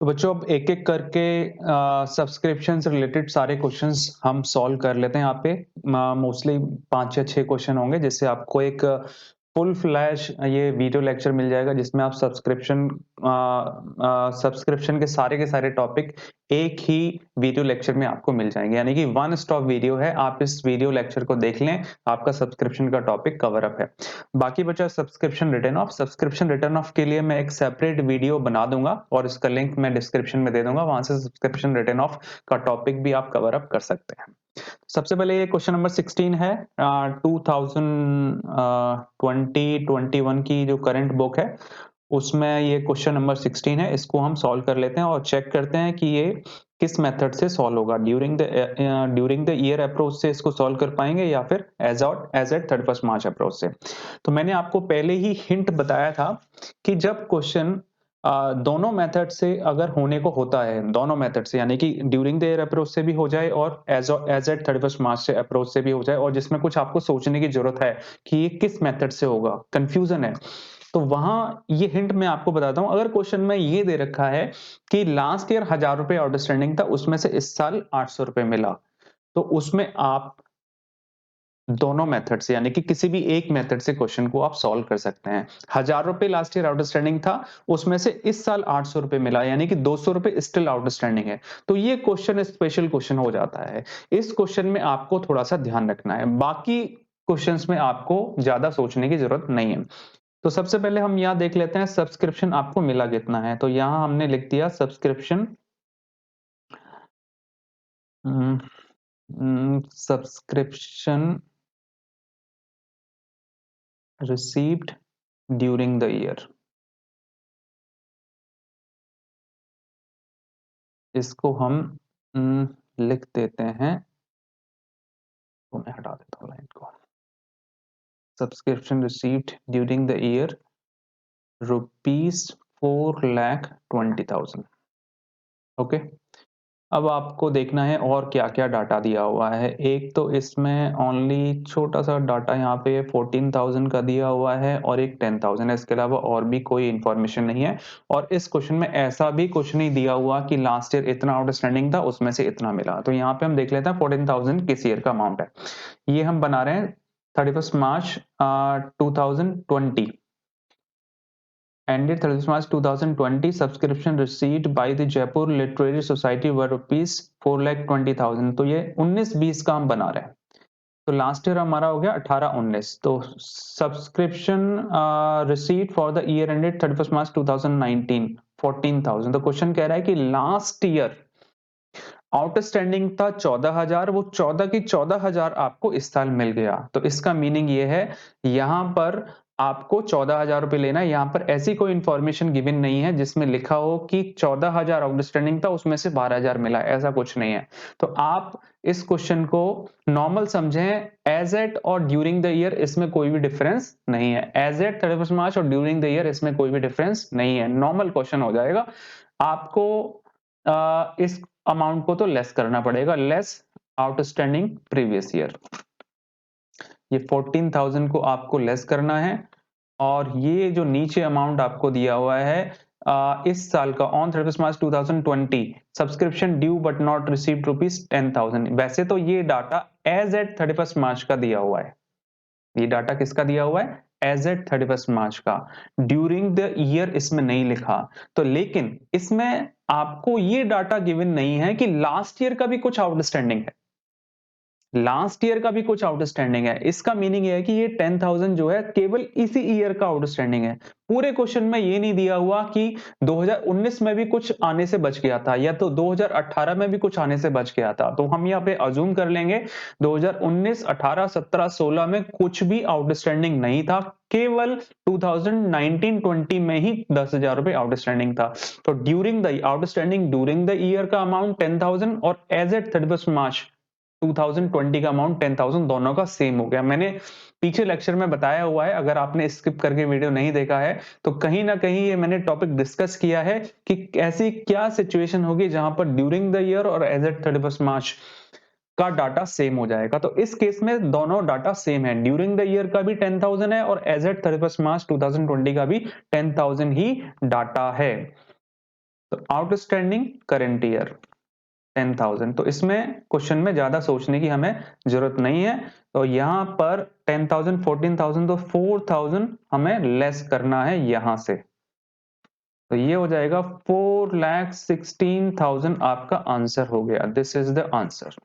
तो बच्चों अब एक-एक करके सब्सक्रिप्शन से रिलेटेड सारे क्वेश्चंस हम सॉल्व कर लेते हैं यहाँ पे। मोस्टली 5 या 6 क्वेश्चन होंगे जिससे आपको एक फुल फ्लैश ये वीडियो लेक्चर मिल जाएगा जिसमें आप सब्सक्रिप्शन के सारे टॉपिक एक ही वीडियो लेक्चर में आपको मिल जाएँगे। यानी कि वन स्टॉप वीडियो है, आप इस वीडियो लेक्चर को देख लें, आपका सब्सक्रिप्शन का टॉपिक कवर अप है। बाकी बचा सब्सक्रिप्शन रिटर्न ऑफ के लिए मैं एक सेपरेट वीडियो बना दूंगा और इसका लिंक मैं डिस्क्रिप्शन में दे दूंगा, वहां से सब्सक्रिप्शन रिटर्न ऑफ का टॉपिक भी आप कवर अप कर सकते हैं। सबसे पहले ये क्वेश्चन नंबर 16 है 2020-21 की जो करंट बुक है उसमें ये क्वेश्चन नंबर 16 है। इसको हम सॉल्व कर लेते हैं और चेक करते हैं कि ये किस मेथड से सॉल्व होगा। ड्यूरिंग द ईयर अप्रोच से इसको सॉल्व कर पाएंगे या फिर एज एट 31 मार्च अप्रोच से। तो मैंने आपको पहले ही हिंट बताया था कि जब क्वेश्चन दोनों मेथड से अगर होने को होता है, दोनों मेथड से यानी कि ड्यूरिंग द ईयर अप्रोच से भी हो जाए और एज एट 31 मार्च से अप्रोच से भी हो जाए और जिसमें कुछ आपको सोचने की जरूरत है कि ये किस मेथड से होगा, कंफ्यूजन है, तो वहां ये हिंट मैं आपको बताता हूं। अगर क्वेश्चन में ये दे रखा है कि लास्ट ईयर 1000 रुपए आउटस्टैंडिंग था, उसमें से इस साल 800 रुपए मिला, तो उसमें आप दोनों मेथड से यानी कि किसी भी एक मेथड से क्वेश्चन को आप सॉल्व कर सकते हैं। 1000 रुपए लास्ट ईयर आउटस्टैंडिंग था, उसमें से इस साल 800 रुपए मिला, यानी कि 200 रुपए स्टिल आउटस्टैंडिंग है, तो ये क्वेश्चन स्पेशल क्वेश्चन हो जाता है। इस क्वेश्चन में आपको थोड़ा सा ध्यान रखना है, बाकी क्वेश्चंस में आपको ज्यादा सोचने की जरूरत नहीं है। तो सबसे पहले हम यहाँ देख लेते हैं सब्सक्रिप्शन आपको मिला कितना है। तो यहाँ हमने लिख दिया subscription subscription received during the year, इसको हम लिख देते हैं, तो मैं हटा देता हूँ लाइन को। Subscription received during the year ₹4,20,000। Okay, अब आपको देखना है और क्या-क्या डाटा दिया हुआ है। एक तो इसमें ओनली छोटा-सा डाटा यहाँ पे 14,000 का दिया हुआ है और एक 10,000 है, इसके अलावा और भी कोई इन्फॉर्मेशन नहीं है। और इस क्वेश्चन में ऐसा भी कुछ नहीं दिया हुआ कि लास्ट ईयर इतना आउटस्टैंडिंग था, उसमें से इतना मिला। तो यहाँ पे हम देख लेते हैं 14,000 किस ईयर का अमाउंट है। ये हम बना रहे हैं 31 मार्च 2020, ended 31 March 2020, subscription received by the Jaipur Literary Society were rupees 4,20,000। तो ये 19-20 का हम बना रहे हैं। तो लास्ट ईयर हमारा हो गया 18-19। तो subscription received for the year ended 31 मार्च 2019 14,000। तो क्वेश्चन कह रहा है कि लास्ट ईयर आउटस्टैंडिंग था 14,000, वो 14 की 14,000 आपको इस साल मिल गया। तो इसका मीनिंग ये है यहाँ पर आपको 14,000 रुपए लेना है। यहाँ पर ऐसी कोई इंफॉर्मेशन गिवन नहीं है जिसमें लिखा हो कि 14,000 आउटस्टैंडिंग था, उसमें से 12,000 मिला, ऐसा कुछ नहीं है। तो आप इस क्वेश्चन को नॉर्मल समझें, एज एट और ड्यूरिंग द ईयर इसमें कोई भी डिफरेंस नहीं है। एज एट 31 मार्च और ड्यूरिंग द ईयर इसमें कोई भी डिफरेंस नहीं है, नॉर्मल क्वेश्चन हो जाएगा। आपको इस अमाउंट को तो लेस करना पड़ेगा, लेस आउटस्टैंडिंग प्रीवियस ईयर। ये 14,000 को आपको लेस करना है और ये जो नीचे अमाउंट आपको दिया हुआ है इस साल का on 31 March 2020 subscription due but not received ₹10,000। वैसे तो ये डाटा एज एट 31 मार्च का दिया हुआ है, ये डाटा किसका दिया हुआ है, एज एट 31 मार्च का। ड्यूरिंग द ईयर इसमें नहीं लिखा, तो लेकिन इसमें आपको ये डाटा गिवन नहीं है कि लास्ट ईयर का भी कुछ आउटस्टैंडिंग है, लास्ट ईयर का भी कुछ आउटस्टैंडिंग है। इसका मीनिंग है कि ये 10,000 जो है केवल इसी ईयर का आउटस्टैंडिंग है। पूरे क्वेश्चन में ये नहीं दिया हुआ कि 2019 में भी कुछ आने से बच गया था या तो 2018 में भी कुछ आने से बच गया था। तो हम यहाँ पे अज्यूम कर लेंगे 2019, 18, 17, 16 में कुछ भी आउटस्टैंडिंग नहीं था, केवल 2019-20 में ही 10,000 रुपए आउटस्टैंडिंग था। तो during the outstanding during the year का अमाउंट 10,000 और एज एट 31 मार्च 2020 का अमाउंट 10,000 दोनों का सेम हो गया। मैंने पीछे लेक्चर में बताया हुआ है, अगर आपने स्किप करके वीडियो नहीं देखा है तो कहीं ना कहीं ये मैंने टॉपिक डिस्कस किया है कि ऐसी क्या सिचुएशन होगी जहां पर ड्यूरिंग द ईयर और एज एट 31 मार्च का डाटा सेम हो जाएगा। तो इस केस में दोनों डाटा सेम है, ड्यूरिंग द ईयर का भी 10,000 है और एज एट 31 मार्च 2020 का भी 10,000 ही डाटा है। तो आउटस्टैंडिंग करेंट ईयर 10,000। तो इसमें क्वेश्चन में ज्यादा सोचने की हमें जरूरत नहीं है। तो यहाँ पर 10,000 14,000 तो 4,000 हमें लेस करना है यहां से। तो ये हो जाएगा 4,16,000 आपका आंसर हो गया। This is the answer.